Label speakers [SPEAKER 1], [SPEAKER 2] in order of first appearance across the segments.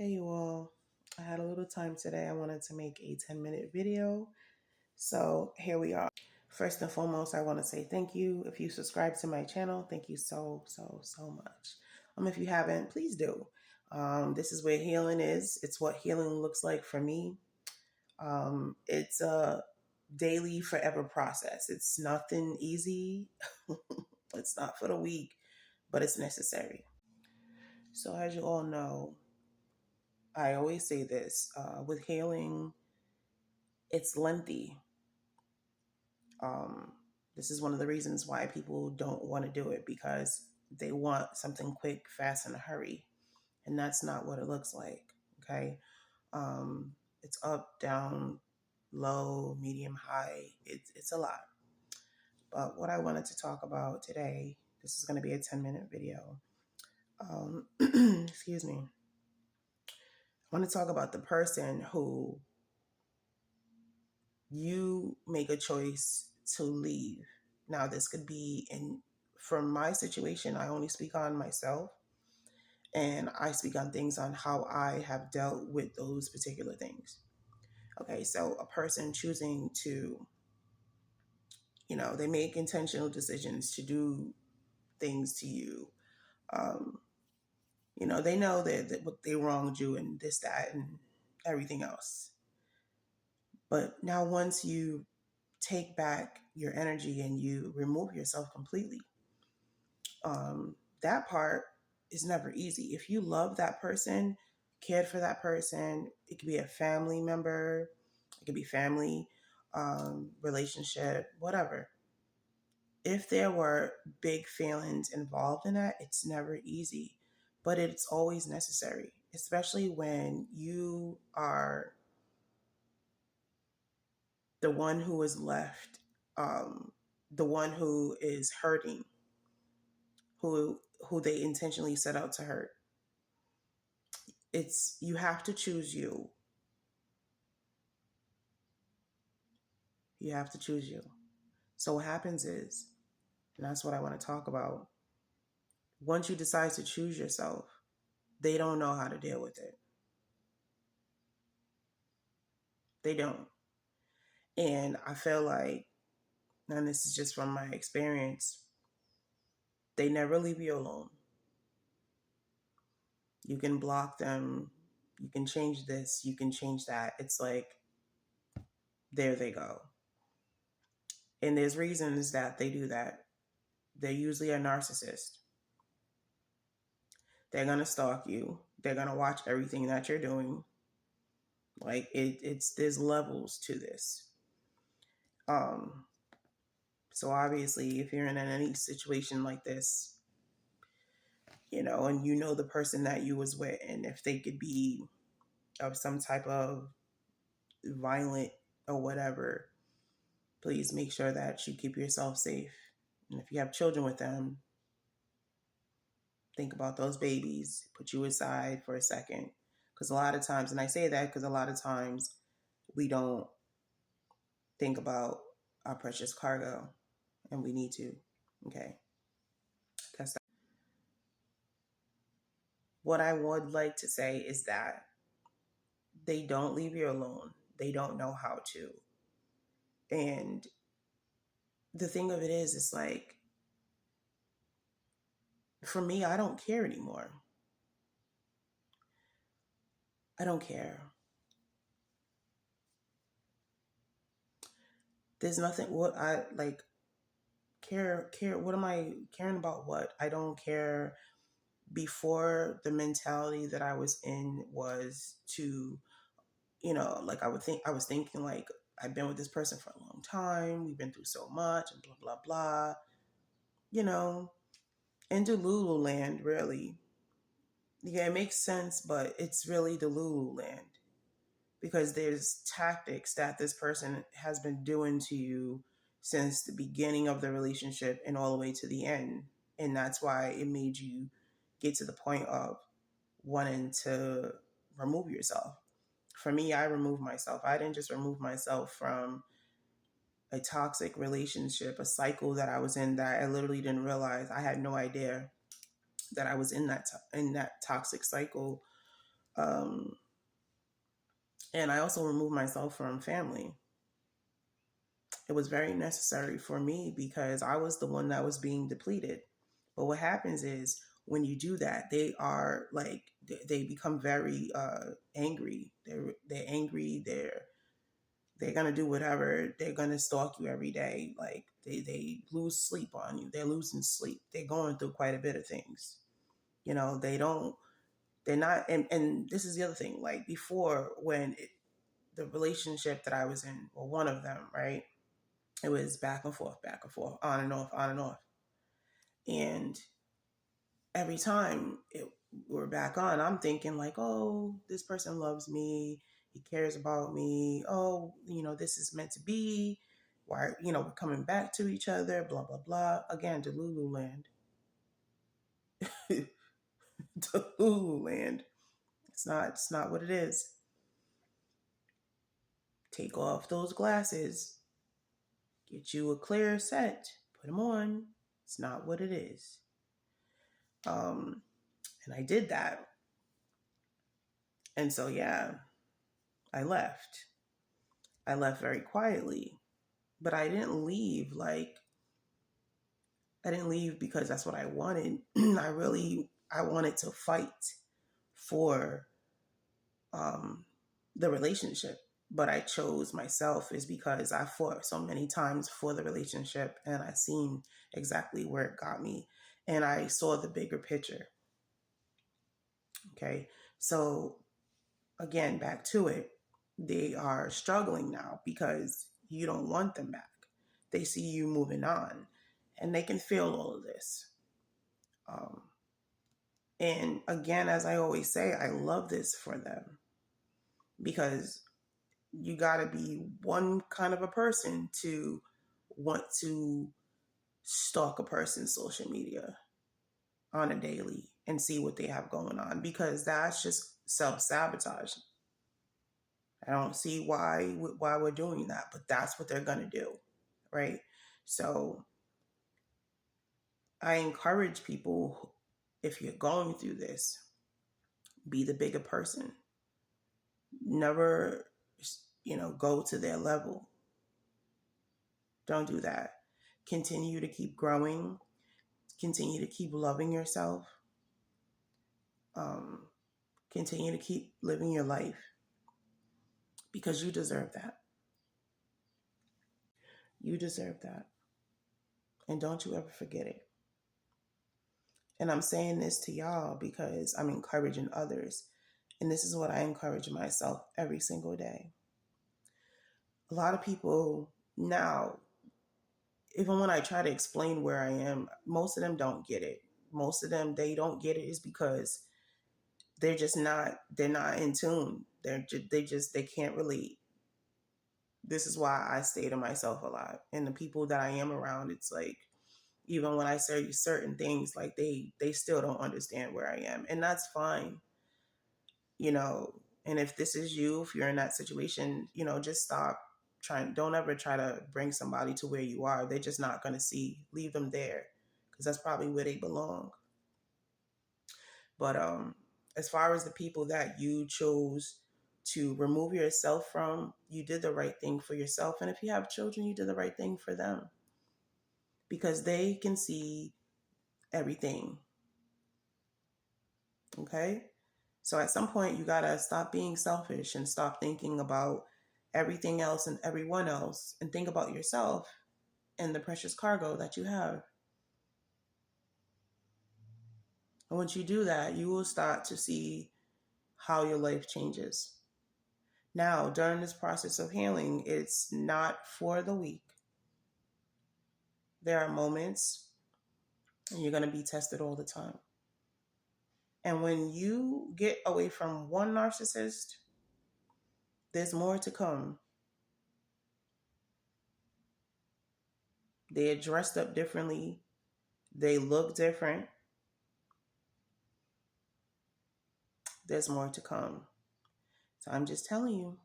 [SPEAKER 1] Hey you all, I had a little time today. I wanted to make a 10-minute video. So here we are. First and foremost, I want to say thank you. If you subscribe to my channel, thank you so much. If you haven't, please do. This is where healing is. It's what healing looks like for me. It's a daily, forever process. It's nothing easy. It's not for the weak, but it's necessary. So as you all know, I always say this, with healing, it's lengthy. Um, this is one of the reasons why people don't want to do it, because they want something quick, fast, in a hurry. And that's not what it looks like. Okay. It's up, down, low, medium, high. It's a lot. But what I wanted to talk about today, this is going to be a 10-minute video. Excuse me. I want to talk about the person who you make a choice to leave. Now, this could be from my situation, I only speak on myself, and I speak on things on how I have dealt with those particular things. Okay, so a person choosing to, they make intentional decisions to do things to you. Um, they know that what they wronged you and this, that, and everything else. But now once you take back your energy and you remove yourself completely, that part is never easy. If you love that person, cared for that person, it could be a family member, it could be family, relationship, whatever. If there were big feelings involved in that, it's never easy, but it's always necessary, especially when you are the one who is left, the one who is hurting, who they intentionally set out to hurt. You have to choose you. You have to choose you. So what happens is, and that's what I want to talk about, once you decide to choose yourself, they don't know how to deal with it. They don't. And I feel like, and this is just from my experience, they never leave you alone. You can block them, you can change this, you can change that. It's like, there they go. And there's reasons that they do that. They're usually a narcissist. They're going to stalk you. They're going to watch everything that you're doing. Like there's levels to this. So obviously if you're in any situation like this, and the person that you was with, and if they could be of some type of violent or whatever, please make sure that you keep yourself safe. And if you have children with them, think about those babies, put you aside for a second. Because a lot of times, and I say that because a lot of times we don't think about our precious cargo, and we need to. Okay. That's that. What I would like to say is that they don't leave you alone. They don't know how to. And the thing of it is, it's like, for me, I don't care anymore. I don't care. There's nothing, what I like, care, what am I caring about? What? I don't care. Before, the mentality that I was in was to, like I was thinking like, I've been with this person for a long time. We've been through so much and blah, blah, blah, in Delulu land, really. Yeah, it makes sense, but it's really Delulu land, because there's tactics that this person has been doing to you since the beginning of the relationship and all the way to the end. And that's why it made you get to the point of wanting to remove yourself. For me, I removed myself. I didn't just remove myself from a toxic relationship, a cycle that I was in that I literally didn't realize. I had no idea that I was in that toxic cycle. And I also removed myself from family. It was very necessary for me because I was the one that was being depleted. But what happens is when you do that, they are like they become very angry. They're angry. They're gonna do whatever. They're gonna stalk you every day. Like they lose sleep on you. They're losing sleep. They're going through quite a bit of things. You know, they're not, and this is the other thing. Like before, when the relationship that I was in, well, one of them, right? It was back and forth, on and off, on and off. And every time we're back on, I'm thinking like, oh, this person loves me. He cares about me. Oh, this is meant to be. Why, we're coming back to each other, blah, blah, blah. Again, Delulu land. Delulu land. It's not what it is. Take off those glasses. Get you a clear set. Put them on. It's not what it is. And I did that. And so, yeah, I left. I left very quietly, but I didn't leave because that's what I wanted. I wanted to fight for the relationship, but I chose myself is because I fought so many times for the relationship and I seen exactly where it got me and I saw the bigger picture. Okay. So again, back to it, they are struggling now because you don't want them back. They see you moving on and they can feel all of this. And again, as I always say, I love this for them because you got to be one kind of a person to want to stalk a person's social media on a daily and see what they have going on, because that's just self-sabotage. I don't see why we're doing that, but that's what they're going to do, right? So I encourage people, if you're going through this, be the bigger person. Never, go to their level. Don't do that. Continue to keep growing. Continue to keep loving yourself. Continue to keep living your life because you deserve that. You deserve that. And don't you ever forget it. And I'm saying this to y'all because I'm encouraging others. And this is what I encourage myself every single day. A lot of people now, even when I try to explain where I am, most of them don't get it. Most of them, they don't get it is because they're not in tune. They can't relate. This is why I stay to myself a lot. And the people that I am around, it's like, even when I say certain things, like they still don't understand where I am. And that's fine. And if this is you, if you're in that situation, just stop trying. Don't ever try to bring somebody to where you are. They're just not going to see. Leave them there because that's probably where they belong. But as far as the people that you chose to remove yourself from, you did the right thing for yourself. And if you have children, you did the right thing for them because they can see everything. Okay? So at some point, you got to stop being selfish and stop thinking about everything else and everyone else and think about yourself and the precious cargo that you have. And once you do that, you will start to see how your life changes. Now, during this process of healing, it's not for the weak. There are moments and you're going to be tested all the time. And when you get away from one narcissist, there's more to come. They are dressed up differently. They look different. There's more to come. So I'm just telling you,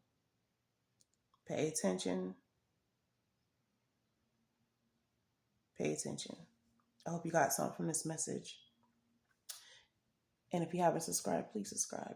[SPEAKER 1] pay attention. Pay attention. I hope you got something from this message. And if you haven't subscribed, please subscribe.